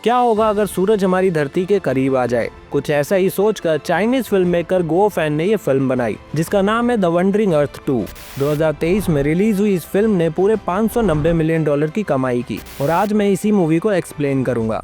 क्या होगा अगर सूरज हमारी धरती के करीब आ जाए? कुछ ऐसा ही सोचकर चाइनीज फिल्म मेकर गो फैन ने ये फिल्म बनाई, जिसका नाम है द वंडरिंग अर्थ 2। 2023 में रिलीज हुई इस फिल्म ने पूरे $590 मिलियन की कमाई की और आज मैं इसी मूवी को एक्सप्लेन करूंगा।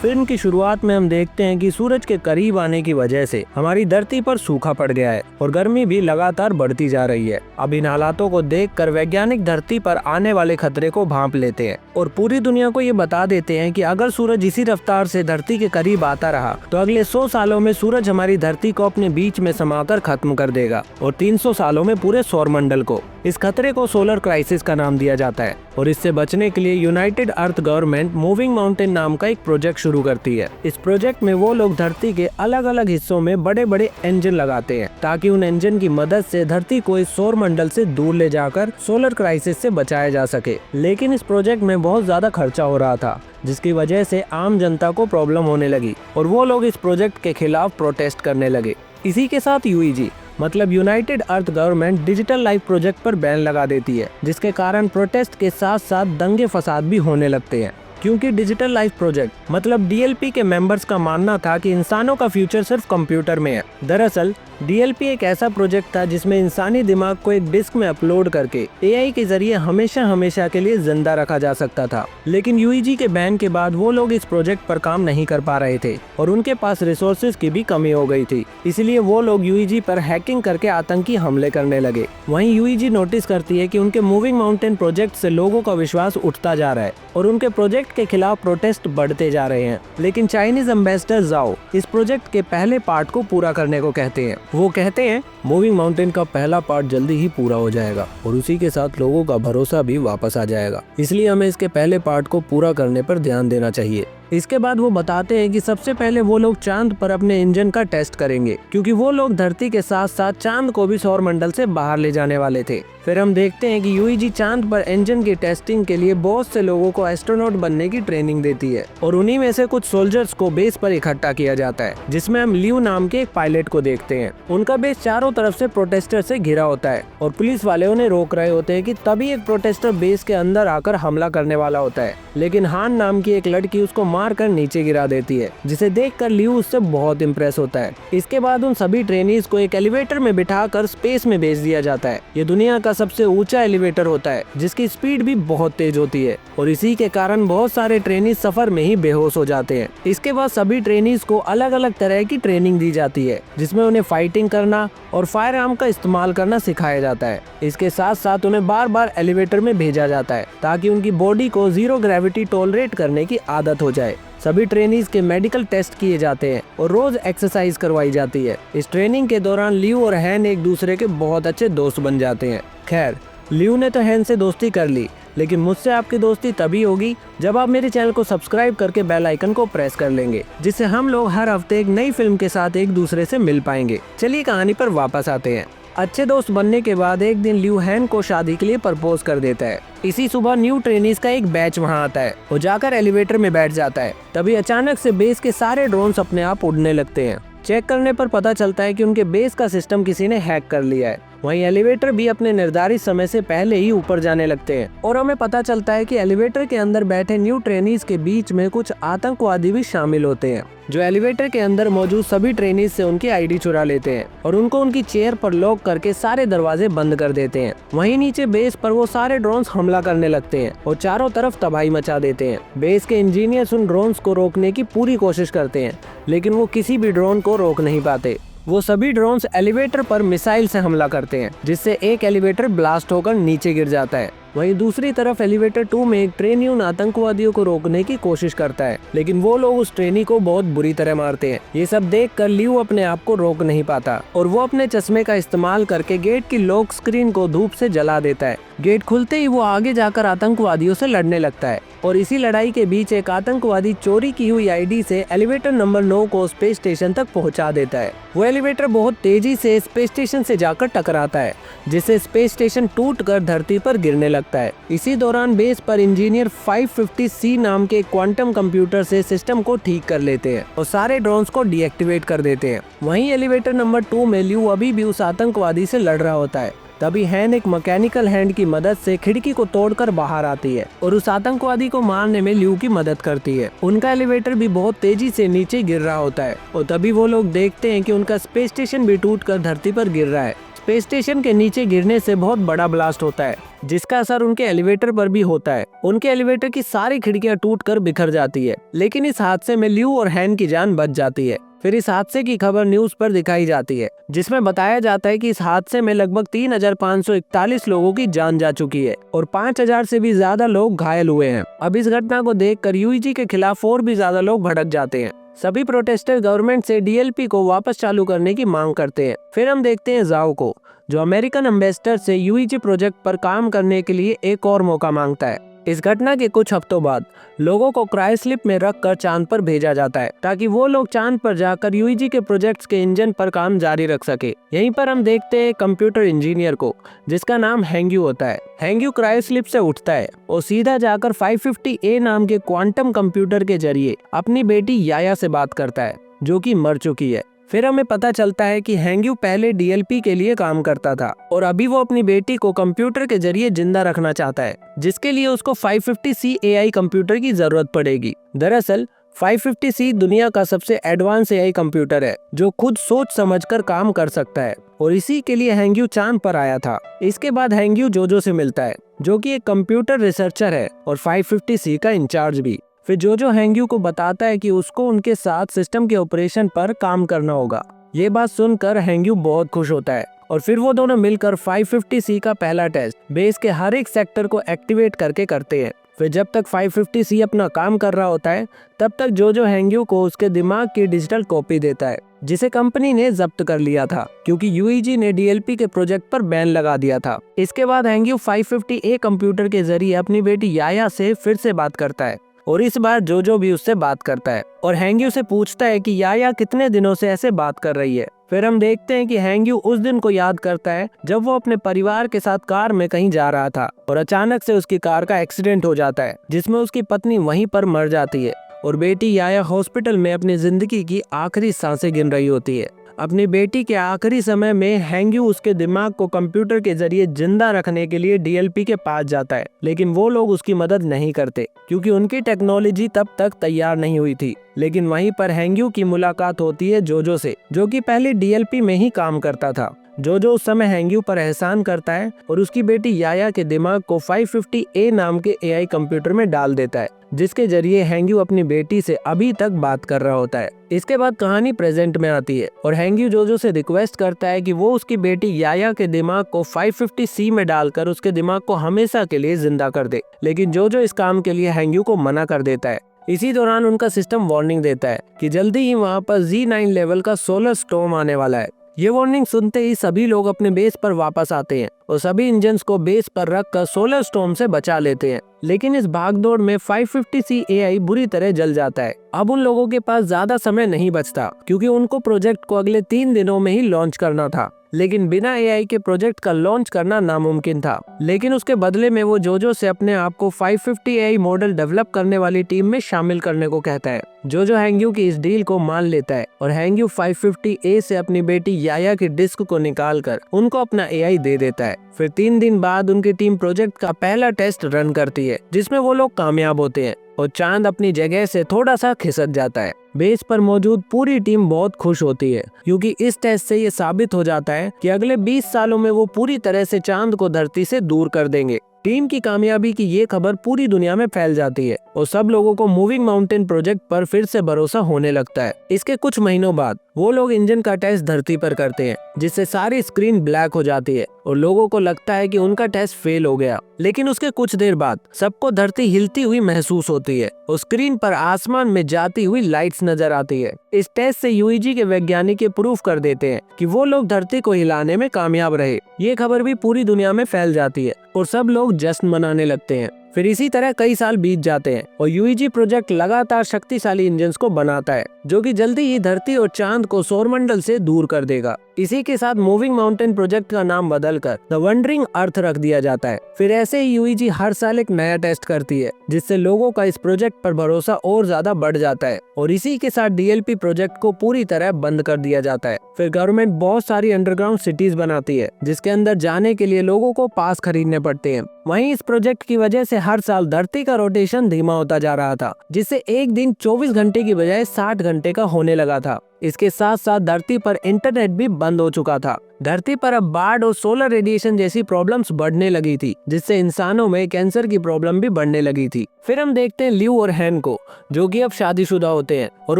फिल्म की शुरुआत में हम देखते हैं कि सूरज के करीब आने की वजह से हमारी धरती पर सूखा पड़ गया है और गर्मी भी लगातार बढ़ती जा रही है। अब इन हालातों को देखकर वैज्ञानिक धरती पर आने वाले खतरे को भांप लेते हैं और पूरी दुनिया को ये बता देते हैं कि अगर सूरज इसी रफ्तार से धरती के करीब आता रहा तो अगले 100 सालों में सूरज हमारी धरती को अपने बीच में समाकर खत्म कर देगा और 300 सालों में पूरे सौरमंडल को। इस खतरे को सोलर क्राइसिस का नाम दिया जाता है और इससे बचने के लिए यूनाइटेड अर्थ गवर्नमेंट मूविंग माउंटेन नाम का एक प्रोजेक्ट शुरू करती है। इस प्रोजेक्ट में वो लोग धरती के अलग अलग हिस्सों में बड़े बड़े इंजन लगाते हैं ताकि उन इंजन की मदद से धरती को इस सौर मंडल से दूर ले जाकर सोलर क्राइसिस से बचाया जा सके। लेकिन इस प्रोजेक्ट में बहुत ज्यादा खर्चा हो रहा था, जिसकी वजह से आम जनता को प्रॉब्लम होने लगी और वो लोग इस प्रोजेक्ट के खिलाफ प्रोटेस्ट करने लगे। इसी के साथ यूईजी मतलब यूनाइटेड अर्थ गवर्नमेंट डिजिटल लाइफ प्रोजेक्ट पर बैन लगा देती है, जिसके कारण प्रोटेस्ट के साथ साथ दंगे फसाद भी होने लगते हैं। क्योंकि डिजिटल लाइफ प्रोजेक्ट मतलब डीएलपी के मेंबर्स का मानना था कि इंसानों का फ्यूचर सिर्फ कंप्यूटर में है। दरअसल डीएलपी एक ऐसा प्रोजेक्ट था जिसमें इंसानी दिमाग को एक डिस्क में अपलोड करके एआई के जरिए हमेशा के लिए जिंदा रखा जा सकता था। लेकिन यूईजी के बैन के बाद वो लोग इस प्रोजेक्ट पर काम नहीं कर पा रहे थे और उनके पास रिसोर्सेज की भी कमी हो गई थी, इसलिए वो लोग यूईजी पर हैकिंग करके आतंकी हमले करने लगे। वहीं यूईजी नोटिस करती है कि उनके मूविंग माउंटेन प्रोजेक्ट से लोगों का विश्वास उठता जा रहा है और उनके प्रोजेक्ट के खिलाफ प्रोटेस्ट बढ़ते जा रहे हैं। लेकिन चाइनीज एम्बेसडर जाओ इस प्रोजेक्ट के पहले पार्ट को पूरा करने को कहते हैं। वो कहते हैं मूविंग माउंटेन का पहला पार्ट जल्दी ही पूरा हो जाएगा और उसी के साथ लोगों का भरोसा भी वापस आ जाएगा, इसलिए हमें इसके पहले पार्ट को पूरा करने पर ध्यान देना चाहिए। इसके बाद वो बताते हैं कि सबसे पहले वो लोग चांद पर अपने इंजन का टेस्ट करेंगे, क्योंकि वो लोग धरती के साथ साथ चांद को भी सौर मंडल से बाहर ले जाने वाले थे। फिर हम देखते हैं कि यूईजी चांद पर इंजन की टेस्टिंग के लिए बहुत से लोगों को एस्ट्रोनॉट बनने की ट्रेनिंग देती है और उन्हीं में से कुछ सोल्जर्स को बेस पर इकट्ठा किया जाता है, जिसमें हम लियू नाम के एक पायलट को देखते हैं। उनका बेस चारों तरफ से प्रोटेस्टर से घिरा होता है और पुलिस वाले उन्हें रोक रहे होते हैं कि तभी एक प्रोटेस्टर बेस के अंदर आकर हमला करने वाला होता है, लेकिन हान नाम की एक लड़की उसको मार कर नीचे गिरा देती है, जिसे देखकर लियू उससे बहुत इम्प्रेस होता है। इसके बाद उन सभी ट्रेनीज को एक एलिवेटर में बिठाकर स्पेस में भेज दिया जाता है। ये दुनिया का सबसे ऊंचा एलिवेटर होता है, जिसकी स्पीड भी बहुत तेज होती है और इसी के कारण बहुत सारे ट्रेनीज सफर में ही बेहोश हो जाते हैं। इसके बाद सभी ट्रेनीज को अलग अलग तरह की ट्रेनिंग दी जाती है, जिसमें उन्हें फाइटिंग करना और फायर आर्म का इस्तेमाल करना सिखाया जाता है। इसके साथ साथ उन्हें बार बार एलिवेटर में भेजा जाता है ताकि उनकी बॉडी को जीरो ग्रेविटी टॉलरेट करने की आदत हो जाए। सभी ट्रेनीज के मेडिकल टेस्ट किए जाते हैं और रोज एक्सरसाइज करवाई जाती है। इस ट्रेनिंग के दौरान लियू और हैन एक दूसरे के बहुत अच्छे दोस्त बन जाते हैं। खैर, लियू ने तो हैन से दोस्ती कर ली, लेकिन मुझसे आपकी दोस्ती तभी होगी जब आप मेरे चैनल को सब्सक्राइब करके बेल आइकन को प्रेस कर लेंगे, जिससे हम लोग हर हफ्ते एक नई फिल्म के साथ एक दूसरे से मिल पाएंगे। चलिए कहानी पर वापस आते हैं। अच्छे दोस्त बनने के बाद एक दिन लियू हैन को शादी के लिए प्रपोज कर देता है। इसी सुबह न्यू ट्रेनीज का एक बैच वहां आता है। वो जाकर एलिवेटर में बैठ जाता है। तभी अचानक से बेस के सारे ड्रोन्स अपने आप उड़ने लगते हैं। चेक करने पर पता चलता है कि उनके बेस का सिस्टम किसी ने हैक कर लिया है। वहीं एलिवेटर भी अपने निर्धारित समय से पहले ही ऊपर जाने लगते हैं और हमें पता चलता है कि एलिवेटर के अंदर बैठे न्यू ट्रेनीज के बीच में कुछ आतंकवादी भी शामिल होते हैं, जो एलिवेटर के अंदर मौजूद सभी ट्रेनीज से उनकी आईडी चुरा लेते हैं और उनको उनकी चेयर पर लॉक करके सारे दरवाजे बंद कर देते हैं। वहीं नीचे बेस पर वो सारे ड्रोन्स हमला करने लगते हैं और चारों तरफ तबाही मचा देते हैं। बेस के इंजीनियर्स उन ड्रोन्स को रोकने की पूरी कोशिश करते हैं, लेकिन वो किसी भी ड्रोन को रोक नहीं पाते। वो सभी ड्रोन्स एलिवेटर पर मिसाइल से हमला करते हैं, जिससे एक एलिवेटर ब्लास्ट होकर नीचे गिर जाता है। वहीं दूसरी तरफ एलिवेटर 2 में एक ट्रेनी उन आतंकवादियों को रोकने की कोशिश करता है, लेकिन वो लोग उस ट्रेनी को बहुत बुरी तरह मारते हैं। ये सब देखकर लियू अपने आप को रोक नहीं पाता और वो अपने चश्मे का इस्तेमाल करके गेट की लॉक स्क्रीन को धूप से जला देता है। गेट खुलते ही वो आगे जाकर आतंकवादियों से लड़ने लगता है और इसी लड़ाई के बीच एक आतंकवादी चोरी की हुई आईडी से एलिवेटर नंबर 9 को स्पेस स्टेशन तक पहुंचा देता है। वो एलिवेटर बहुत तेजी से स्पेस स्टेशन से जाकर टकराता है, जिससे स्पेस स्टेशन टूटकर धरती पर गिरने लगता है। इसी दौरान बेस पर इंजीनियर 550C नाम के क्वांटम कंप्यूटर से सिस्टम को ठीक कर लेते हैं और सारे ड्रोन्स को डीएक्टिवेट कर देते हैं। वहीं एलिवेटर नंबर 2 में लियू अभी भी उस आतंकवादी से लड़ रहा होता है। तभी हैन एक मैकेनिकल हैंड की मदद से खिड़की को तोड़कर बाहर आती है और उस आतंकवादी को मारने में ल्यू की मदद करती है। उनका एलिवेटर भी बहुत तेजी से नीचे गिर रहा होता है और तभी वो लोग देखते हैं कि उनका स्पेस स्टेशन भी टूटकर धरती पर गिर रहा है। स्पेस स्टेशन के नीचे गिरने से बहुत बड़ा ब्लास्ट होता है जिसका असर उनके एलिवेटर पर भी होता है। उनके एलिवेटर की सारी खिड़कियां टूटकर बिखर जाती है, लेकिन इस हादसे में ल्यू और हैन की जान बच जाती है। फिर इस हादसे की खबर न्यूज पर दिखाई जाती है जिसमें बताया जाता है कि इस हादसे में लगभग 3,541 लोगों की जान जा चुकी है और 5,000 से भी ज्यादा लोग घायल हुए हैं। अब इस घटना को देखकर यूईजी के खिलाफ और भी ज्यादा लोग भड़क जाते हैं। सभी प्रोटेस्टर गवर्नमेंट से डीएलपी को वापस चालू करने की मांग करते हैं। फिर हम देखते हैं जाओ को, जो अमेरिकन एम्बेसडर से यूईजी प्रोजेक्ट पर काम करने के लिए एक और मौका मांगता है। इस घटना के कुछ हफ्तों बाद लोगों को क्रायोस्लिप में रखकर चांद पर भेजा जाता है ताकि वो लोग चांद पर जाकर यूईजी के प्रोजेक्ट्स के इंजन पर काम जारी रख सके। यहीं पर हम देखते हैं कंप्यूटर इंजीनियर को जिसका नाम हैंग्यू होता है। हैंग्यू क्रायोस्लिप से उठता है और सीधा जाकर 550A नाम के क्वांटम कंप्यूटर के जरिए अपनी बेटी याया से बात करता है जो कि मर चुकी है। फिर हमें पता चलता है कि हैंग्यू पहले डीएलपी के लिए काम करता था और अभी वो अपनी बेटी को कंप्यूटर के जरिए जिंदा रखना चाहता है, जिसके लिए उसको 550C AI कंप्यूटर की जरूरत पड़ेगी। दरअसल 550C दुनिया का सबसे एडवांस AI कंप्यूटर है जो खुद सोच समझकर काम कर सकता है और इसी के लिए हैंग्यू चांद पर आया था। इसके बाद हैंग्यू जोजो से मिलता है जो कि एक कंप्यूटर रिसर्चर है और 550C का इंचार्ज भी। फिर जोजो हैंग्यू को बताता है कि उसको उनके साथ सिस्टम के ऑपरेशन पर काम करना होगा। ये बात सुनकर हैंग्यू बहुत खुश होता है और फिर वो दोनों मिलकर 550C का पहला टेस्ट बेस के हर एक सेक्टर को एक्टिवेट करके करते हैं। फिर जब तक 550C अपना काम कर रहा होता है तब तक जोजो हैंग्यू को उसके दिमाग की डिजिटल कॉपी देता है जिसे कंपनी ने जब्त कर लिया था क्योंकि यूईजी ने डीएलपी के प्रोजेक्ट पर बैन लगा दिया था। इसके बाद हैंग्यू 550A कंप्यूटर के जरिए अपनी बेटी याया से फिर से बात करता है और इस बार जोजो भी उससे बात करता है और हैंग्यू से पूछता है कि याया कितने दिनों से ऐसे बात कर रही है। फिर हम देखते हैं कि हैंग्यू उस दिन को याद करता है जब वो अपने परिवार के साथ कार में कहीं जा रहा था और अचानक से उसकी कार का एक्सीडेंट हो जाता है जिसमें उसकी पत्नी वहीं पर मर जाती है और बेटी याया हॉस्पिटल में अपनी जिंदगी की आखिरी सांसें गिन रही होती है। अपनी बेटी के आखिरी समय में हैंग्यू उसके दिमाग को कंप्यूटर के जरिए जिंदा रखने के लिए डीएलपी के पास जाता है, लेकिन वो लोग उसकी मदद नहीं करते क्योंकि उनकी टेक्नोलॉजी तब तक तैयार नहीं हुई थी। लेकिन वहीं पर हैंग्यू की मुलाकात होती है जोजो से जो कि पहले डीएलपी में ही काम करता था। जोजो उस समय हैंग्यू पर एहसान करता है और उसकी बेटी याया के दिमाग को 550A नाम के AI कंप्यूटर में डाल देता है जिसके जरिए हैंग्यू अपनी बेटी से अभी तक बात कर रहा होता है। इसके बाद कहानी प्रेजेंट में आती है और हैंग्यू जोजो से रिक्वेस्ट करता है कि वो उसकी बेटी याया के दिमाग को 550C में डालकर उसके दिमाग को हमेशा के लिए जिंदा कर दे, लेकिन जोजो इस काम के लिए हैंग्यू को मना कर देता है। इसी दौरान उनका सिस्टम वार्निंग देता है कि जल्दी ही वहाँ पर Z9 लेवल का सोलर स्टॉर्म आने वाला है। ये वार्निंग सुनते ही सभी लोग अपने बेस पर वापस आते हैं और सभी इंजन्स को बेस पर रखकर सोलर स्टॉर्म से बचा लेते हैं। लेकिन इस भागदौड़ में 550C AI बुरी तरह जल जाता है। अब उन लोगों के पास ज्यादा समय नहीं बचता क्योंकि उनको प्रोजेक्ट को अगले 3 दिनों में ही लॉन्च करना था, लेकिन बिना AI के प्रोजेक्ट का लॉन्च करना नामुमकिन था। लेकिन उसके बदले में वो जोजो से अपने आप को 550 AI मॉडल डेवलप करने वाली टीम में शामिल करने को कहता है। जोजो हैंग्यू की इस डील को मान लेता है और हैंग्यू 550A से अपनी बेटी याया की डिस्क को निकालकर उनको अपना AI दे देता है। फिर 3 दिन बाद उनकी टीम प्रोजेक्ट का पहला टेस्ट रन करती है जिसमें वो लोग कामयाब होते हैं और चांद अपनी जगह से थोड़ा सा खिसक जाता है। बेस पर मौजूद पूरी टीम बहुत खुश होती है क्योंकि इस टेस्ट से ये साबित हो जाता है कि अगले 20 सालों में वो पूरी तरह से चांद को धरती से दूर कर देंगे। टीम की कामयाबी की ये खबर पूरी दुनिया में फैल जाती है और सब लोगों को मूविंग माउंटेन प्रोजेक्ट पर फिर से भरोसा होने लगता है। इसके कुछ महीनों बाद वो लोग इंजन का टेस्ट धरती पर करते हैं जिससे सारी स्क्रीन ब्लैक हो जाती है और लोगों को लगता है कि उनका टेस्ट फेल हो गया। लेकिन उसके कुछ देर बाद सबको धरती हिलती हुई महसूस होती है और स्क्रीन पर आसमान में जाती हुई लाइट्स नजर आती है। इस टेस्ट से यूईजी के वैज्ञानिक प्रूफ कर देते हैं कि वो लोग धरती को हिलाने में कामयाब रहे। ये खबर भी पूरी दुनिया में फैल जाती है और सब लोग जश्न मनाने लगते हैं। फिर इसी तरह कई साल बीत जाते हैं और यूईजी प्रोजेक्ट लगातार शक्तिशाली इंजन्स को बनाता है जो कि जल्दी ही धरती और चांद को सौरमंडल से दूर कर देगा। इसी के साथ मूविंग माउंटेन प्रोजेक्ट का नाम बदलकर द वंडरिंग अर्थ रख दिया जाता है। फिर ऐसे ही यूईजी हर साल एक नया टेस्ट करती है जिससे लोगों का इस प्रोजेक्ट पर भरोसा और ज्यादा बढ़ जाता है और इसी के साथ डीएलपी प्रोजेक्ट को पूरी तरह बंद कर दिया जाता है। फिर गवर्नमेंट बहुत सारी अंडरग्राउंड सिटीज बनाती है जिसके अंदर जाने के लिए लोगों को पास खरीदने पड़ते हैं। वहीं इस प्रोजेक्ट की वजह से हर साल धरती का रोटेशन धीमा होता जा रहा था जिससे एक दिन 24 घंटे की बजाय 60 घंटे का होने लगा था। इसके साथ साथ धरती पर इंटरनेट भी बंद हो चुका था। धरती पर अब बाढ़ और सोलर रेडिएशन जैसी प्रॉब्लम्स बढ़ने लगी थी जिससे इंसानों में कैंसर की प्रॉब्लम भी बढ़ने लगी थी। फिर हम देखते हैं लियू और हैन को जो कि अब शादीशुदा होते हैं और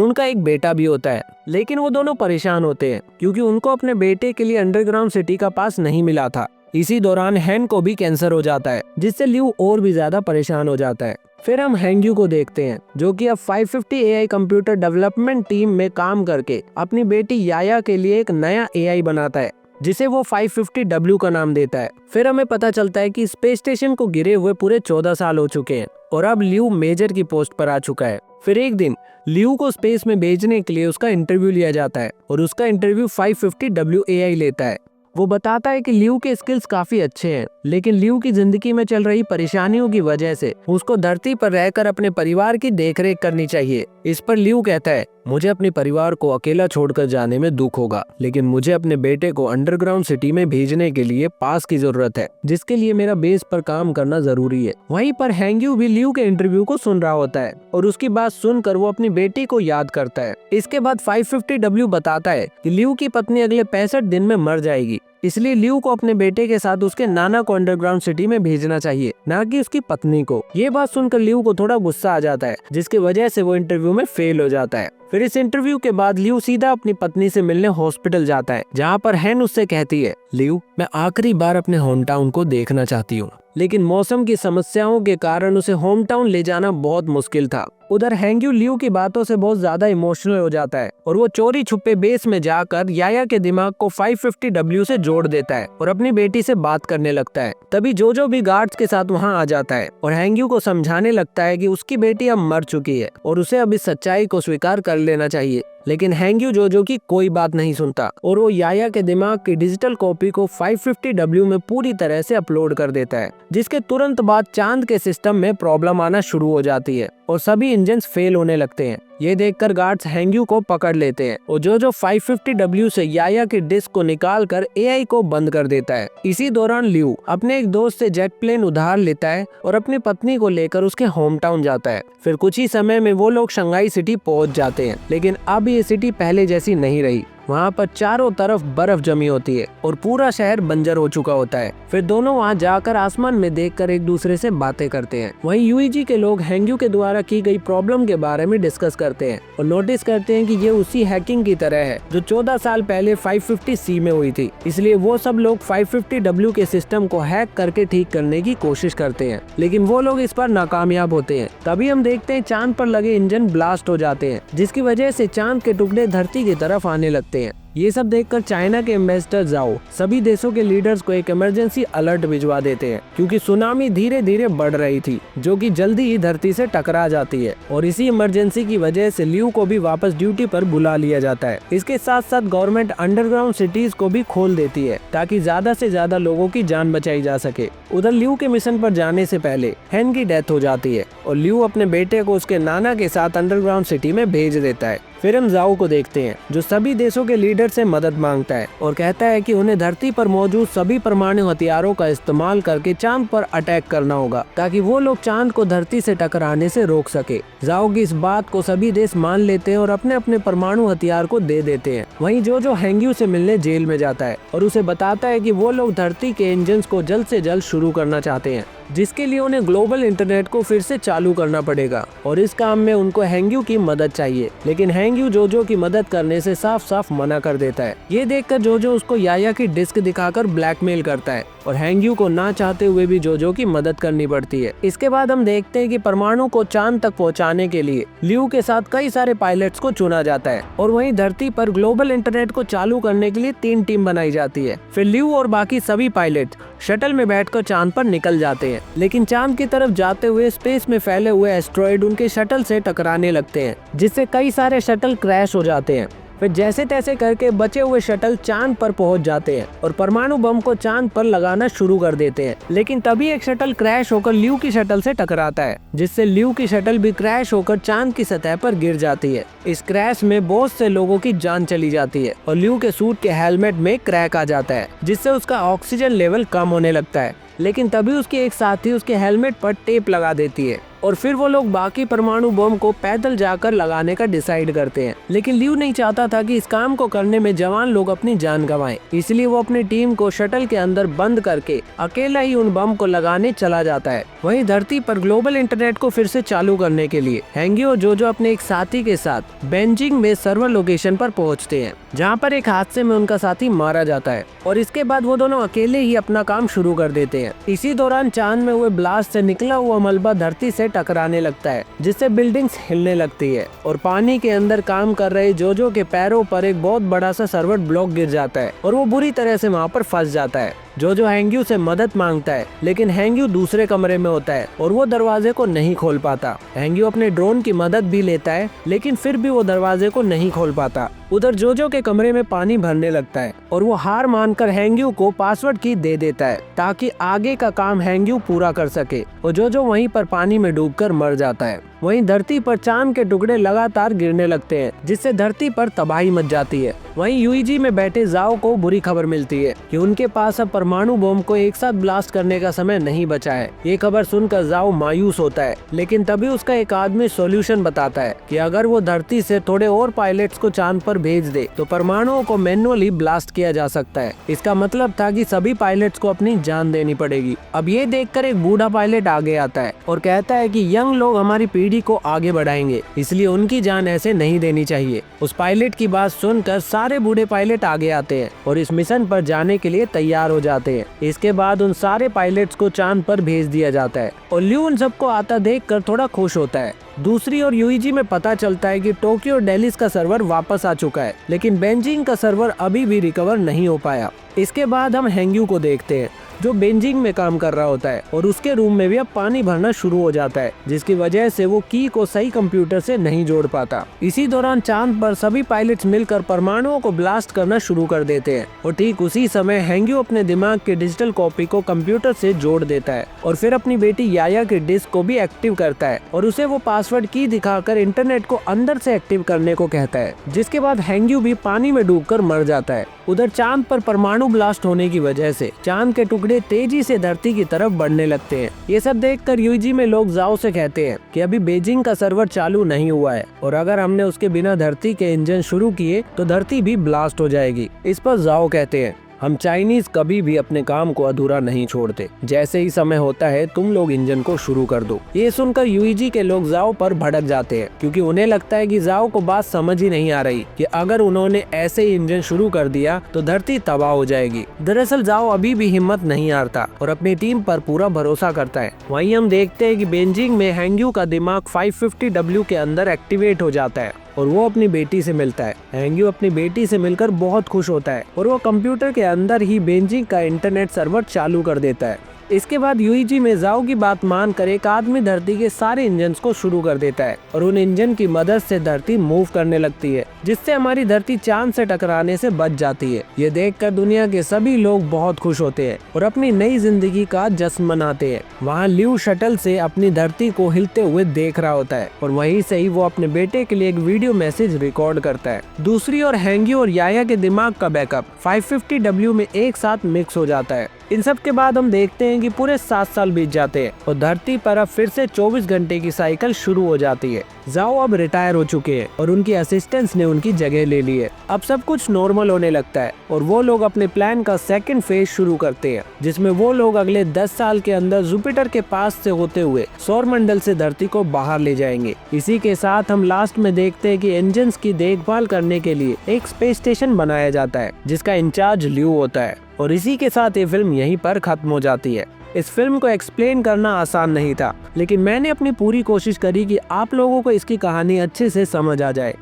उनका एक बेटा भी होता है, लेकिन वो दोनों परेशान होते हैं क्योंकि उनको अपने बेटे के लिए अंडरग्राउंड सिटी का पास नहीं मिला था। इसी दौरान हैन को भी कैंसर हो जाता है जिससे लियू और भी ज्यादा परेशान हो जाता है। फिर हम हैंग्यू को देखते हैं जो कि अब 550 एआई कंप्यूटर डेवलपमेंट टीम में काम करके अपनी बेटी याया के लिए एक नया एआई बनाता है जिसे वो 550W का नाम देता है। फिर हमें पता चलता है कि स्पेस स्टेशन को गिरे हुए पूरे 14 साल हो चुके हैं और अब लियू मेजर की पोस्ट पर आ चुका है। फिर एक दिन लियू को स्पेस में भेजने के लिए उसका इंटरव्यू लिया जाता है और उसका इंटरव्यू 550W एआई लेता है। वो बताता है कि लियू के स्किल्स काफी अच्छे हैं, लेकिन लियू की जिंदगी में चल रही परेशानियों की वजह से उसको धरती पर रहकर अपने परिवार की देखरेख करनी चाहिए। इस पर लियू कहता है, मुझे अपने परिवार को अकेला छोड़कर जाने में दुख होगा, लेकिन मुझे अपने बेटे को अंडरग्राउंड सिटी में भेजने के लिए पास की जरूरत है, जिसके लिए मेरा बेस पर काम करना जरूरी है। वहीं पर हैंग्यू भी लियू के इंटरव्यू को सुन रहा होता है और उसकी बात सुनकर वो अपनी बेटी को याद करता है। इसके बाद 550W बताता है कि लियू की पत्नी अगले 65 दिन में मर जाएगी, इसलिए लियू को अपने बेटे के साथ उसके नाना को अंडरग्राउंड सिटी में भेजना चाहिए, ना कि उसकी पत्नी को। ये बात सुनकर लियू को थोड़ा गुस्सा आ जाता है जिसकी वजह से वो इंटरव्यू में फेल हो जाता है। फिर इस इंटरव्यू के बाद लियू सीधा अपनी पत्नी से मिलने हॉस्पिटल जाता है जहाँ पर हैन उससे कहती है, लियू मैं आखिरी बार अपने होम टाउन को देखना चाहती हूँ, लेकिन मौसम की समस्याओं के कारण उसे होम टाउन ले जाना बहुत मुश्किल था। उधर हैंग्यू लियू की बातों से बहुत ज्यादा इमोशनल हो जाता है और वो चोरी छुपे बेस में जाकर याया के दिमाग को 550W से जोड़ देता है और अपनी बेटी से बात करने लगता है। तभी जोजो भी गार्ड्स के साथ वहाँ आ जाता है और हैंग्यू को समझाने लगता है कि उसकी बेटी अब मर चुकी है और उसे अब इस सच्चाई को स्वीकार कर लेना चाहिए। लेकिन हैंग्यू जोजो की कोई बात नहीं सुनता और वो याया के दिमाग की डिजिटल कॉपी को 550W में पूरी तरह से अपलोड कर देता है, जिसके तुरंत बाद चांद के सिस्टम में प्रॉब्लम आना शुरू हो जाती है और सभी इंजन्स फेल होने लगते हैं। ये देखकर गार्ड्स हैंग्यू को पकड़ लेते हैं और जोजो 550W से याया की डिस्क को निकाल कर एआई को बंद कर देता है। इसी दौरान लियू अपने एक दोस्त से जेट प्लेन उधार लेता है और अपनी पत्नी को लेकर उसके होम टाउन जाता है। फिर कुछ ही समय में वो लोग शंघाई सिटी पहुंच जाते हैं, लेकिन अब ये सिटी पहले जैसी नहीं रही। वहाँ पर चारों तरफ बर्फ जमी होती है और पूरा शहर बंजर हो चुका होता है। फिर दोनों वहाँ जाकर आसमान में देखकर एक दूसरे से बातें करते हैं। वहीं यूईजी के लोग हैंग्यू के द्वारा की गई प्रॉब्लम के बारे में डिस्कस करते हैं और नोटिस करते हैं कि ये उसी हैकिंग की तरह है जो 14 साल पहले 550C में हुई थी। इसलिए वो सब लोग 550W के सिस्टम को हैक करके ठीक करने की कोशिश करते हैं, लेकिन वो लोग इस पर नाकामयाब होते हैं। तभी हम देखते हैं चांद पर लगे इंजन ब्लास्ट हो जाते हैं, जिसकी वजह से चांद के टुकड़े धरती की तरफ आने लगते हैं। ये सब देखकर चाइना के एम्बेसडर जाओ सभी देशों के लीडर्स को एक इमरजेंसी अलर्ट भिजवा देते हैं, क्योंकि सुनामी धीरे धीरे बढ़ रही थी जो कि जल्दी ही धरती से टकरा जाती है। और इसी इमरजेंसी की वजह से लियू को भी वापस ड्यूटी पर बुला लिया जाता है। इसके साथ साथ गवर्नमेंट अंडरग्राउंड सिटीज को भी खोल देती है ताकि ज्यादा से ज्यादा लोगों की जान बचाई जा सके। उधर लियू के मिशन पर जाने से पहले हैन की डेथ हो जाती है और लियू अपने बेटे को उसके नाना के साथ अंडरग्राउंड सिटी में भेज देता है। फिर हम जाओ को देखते हैं जो सभी देशों के लीडर से मदद मांगता है और कहता है कि उन्हें धरती पर मौजूद सभी परमाणु हथियारों का इस्तेमाल करके चांद पर अटैक करना होगा ताकि वो लोग चांद को धरती से टकराने से रोक सके। जाओ की इस बात को सभी देश मान लेते हैं और अपने अपने परमाणु हथियार को दे देते हैं। वहीं जो हैंग्यू से मिलने जेल में जाता है और उसे बताता है कि वो लोग धरती के इंजन को जल्द से जल्द शुरू करना चाहते हैं, जिसके लिए उन्हें ग्लोबल इंटरनेट को फिर से चालू करना पड़ेगा और इस काम में उनको हैंग्यू की मदद चाहिए। लेकिन हैंग्यू जोजो की मदद करने से साफ साफ मना कर देता है। ये देखकर जोजो उसको याया की डिस्क दिखाकर ब्लैकमेल करता है और हैंग्यू को ना चाहते हुए भी जोजो की मदद करनी पड़ती है। इसके बाद हम देखते हैं कि परमाणु को चांद तक पहुंचाने के लिए लियू के साथ कई सारे पायलट्स को चुना जाता है और वहीं धरती पर ग्लोबल इंटरनेट को चालू करने के लिए 3 टीम बनाई जाती है। फिर लियू और बाकी सभी पायलट शटल में बैठकर चांद पर निकल जाते हैं, लेकिन चांद की तरफ जाते हुए स्पेस में फैले हुए एस्ट्रॉयड उनके शटल से टकराने लगते हैं, जिससे कई सारे शटल क्रैश हो जाते हैं। फिर जैसे तैसे करके बचे हुए शटल चांद पर पहुंच जाते हैं और परमाणु बम को चांद पर लगाना शुरू कर देते हैं। लेकिन तभी एक शटल क्रैश होकर ल्यू की शटल से टकराता है, जिससे ल्यू की शटल भी क्रैश होकर चांद की सतह पर गिर जाती है। इस क्रैश में बहुत से लोगों की जान चली जाती है और ल्यू के सूट के हेलमेट में क्रैक आ जाता है, जिससे उसका ऑक्सीजन लेवल कम होने लगता है। लेकिन तभी उसके एक साथी उसके हेलमेट पर टेप लगा देती है और फिर वो लोग बाकी परमाणु बम को पैदल जाकर लगाने का डिसाइड करते हैं। लेकिन ल्यू नहीं चाहता था कि इस काम को करने में जवान लोग अपनी जान गंवाएं, इसलिए वो अपनी टीम को शटल के अंदर बंद करके अकेला ही उन बम को लगाने चला जाता है। वहीं धरती पर ग्लोबल इंटरनेट को फिर से चालू करने के लिए हैंगी और जोजो अपने एक साथी के साथ बेजिंग में सर्वर लोकेशन पर पहुँचते हैं, जहाँ पर एक हादसे में उनका साथी मारा जाता है और इसके बाद वो दोनों अकेले ही अपना काम शुरू कर देते हैं। इसी दौरान चांद में हुए ब्लास्ट से निकला हुआ मलबा धरती से टकराने लगता है, जिससे बिल्डिंग्स हिलने लगती है और पानी के अंदर काम कर रहे जोजो के पैरों पर एक बहुत बड़ा सा सर्वर ब्लॉक गिर जाता है और वो बुरी तरह से वहाँ पर फंस जाता है। जोजो हैंग्यू से मदद मांगता है, लेकिन हैंग्यू दूसरे कमरे में होता है और वो दरवाजे को नहीं खोल पाता। हैंग्यू अपने ड्रोन की मदद भी लेता है, लेकिन फिर भी वो दरवाजे को नहीं खोल पाता। उधर जोजो के कमरे में पानी भरने लगता है और वो हार मानकर हैंग्यू को पासवर्ड की दे देता है, ताकि आगे का काम हैंग्यू पूरा कर सके और जोजो वहीं पर पानी में डूबकर मर जाता है। वहीं धरती पर चांद के टुकड़े लगातार गिरने लगते हैं, जिससे धरती पर तबाही मच जाती है। वहीं यूईजी में बैठे जाओ को बुरी खबर मिलती है कि उनके पास अब परमाणु बम को एक साथ ब्लास्ट करने का समय नहीं बचा है। ये खबर सुनकर जाओ मायूस होता है, लेकिन तभी उसका एक आदमी सॉल्यूशन बताता है कि अगर वो धरती से थोड़े और पायलट्स को चांद पर भेज दे तो परमाणुओं को मैनुअली ब्लास्ट किया जा सकता है। इसका मतलब था कि सभी पायलट्स को अपनी जान देनी पड़ेगी। अब ये देखकर एक बूढ़ा पायलट आगे आता है और कहता है कि यंग लोग हमारी पीढ़ी को आगे बढ़ाएंगे, इसलिए उनकी जान ऐसे नहीं देनी चाहिए। उस पायलट की बात सुनकर सारे बूढ़े पायलट आगे आते हैं और इस मिशन पर जाने के लिए तैयार हो जाते हैं। इसके बाद उन सारे पायलट्स को चांद पर भेज दिया जाता है और ल्यू उन सबको आता देखकर थोड़ा खुश होता है। दूसरी ओर यूईजी में पता चलता है कि टोक्यो और दिल्ली का सर्वर वापस आ चुका है, लेकिन बेजिंग का सर्वर अभी भी रिकवर नहीं हो पाया। इसके बाद हम हैंग्यू को देखते हैं, जो बेजिंग में काम कर रहा होता है और उसके रूम में भी अब पानी भरना शुरू हो जाता है, जिसकी वजह से वो की को सही कंप्यूटर से नहीं जोड़ पाता। इसी दौरान चांद पर सभी पायलट्स मिलकर परमाणुओं को ब्लास्ट करना शुरू कर देते हैं और ठीक उसी समय हैंग्यू अपने दिमाग के डिजिटल कॉपी को कंप्यूटर से जोड़ देता है और फिर अपनी बेटी याया के डिस्क को भी एक्टिव करता है और उसे वो पासवर्ड की दिखाकर इंटरनेट को अंदर से एक्टिव करने को कहता है, जिसके बाद हैंग्यू भी पानी में डूबकर मर जाता है। उधर चांद पर परमाणु ब्लास्ट होने की वजह से चांद के टुकड़े तेजी से धरती की तरफ बढ़ने लगते हैं। ये सब देखकर यूईजी में लोग जाओ से कहते हैं कि अभी बेजिंग का सर्वर चालू नहीं हुआ है और अगर हमने उसके बिना धरती के इंजन शुरू किए तो धरती भी ब्लास्ट हो जाएगी। इस पर जाओ कहते हैं, हम चाइनीज कभी भी अपने काम को अधूरा नहीं छोड़ते, जैसे ही समय होता है तुम लोग इंजन को शुरू कर दो। ये सुनकर यूईजी के लोग जाओ पर भड़क जाते हैं, क्योंकि उन्हें लगता है कि जाओ को बात समझ ही नहीं आ रही कि अगर उन्होंने ऐसे ही इंजन शुरू कर दिया तो धरती तबाह हो जाएगी। दरअसल जाओ अभी भी हिम्मत नहीं हारता और अपनी टीम पर पूरा भरोसा करता है। वहीं हम देखते हैं कि बेजिंग में हैंग्यू का दिमाग 550W के अंदर एक्टिवेट हो जाता है और वो अपनी बेटी से मिलता है। हैंग्यू अपनी बेटी से मिलकर बहुत खुश होता है और वो कंप्यूटर के अंदर ही बेजिंग का इंटरनेट सर्वर चालू कर देता है। इसके बाद यूईजी में जाओ की बात मानकर एक आदमी धरती के सारे इंजन को शुरू कर देता है और उन इंजन की मदद से धरती मूव करने लगती है, जिससे हमारी धरती चांद से टकराने से बच जाती है। ये देखकर दुनिया के सभी लोग बहुत खुश होते हैं और अपनी नई जिंदगी का जश्न मनाते हैं। वहाँ ल्यू शटल से अपनी धरती को हिलते हुए देख रहा होता है और वहीं से ही वो अपने बेटे के लिए एक वीडियो मैसेज रिकॉर्ड करता है। दूसरी ओर हैंग्यू और याया के दिमाग का बैकअप 550W में एक साथ मिक्स हो जाता है। इन सब के बाद हम देखते हैं कि पूरे 7 साल बीत जाते हैं और धरती पर अब फिर से 24 घंटे की साइकिल शुरू हो जाती है। जाओ अब रिटायर हो चुके हैं और उनकी असिस्टेंट्स ने उनकी जगह ले ली है। अब सब कुछ नॉर्मल होने लगता है और वो लोग अपने प्लान का सेकंड फेज शुरू करते हैं, जिसमें वो लोग अगले 10 साल के अंदर जुपिटर के पास से होते हुए सौर मंडल से धरती को बाहर ले जाएंगे। इसी के साथ हम लास्ट में देखते हैं कि इंजन्स की देखभाल करने के लिए एक स्पेस स्टेशन बनाया जाता है, जिसका इंचार्ज ल्यू होता है। और इसी के साथ ये फिल्म यहीं पर खत्म हो जाती है। इस फिल्म को एक्सप्लेन करना आसान नहीं था, लेकिन मैंने अपनी पूरी कोशिश करी कि आप लोगों को इसकी कहानी अच्छे से समझ आ जाए।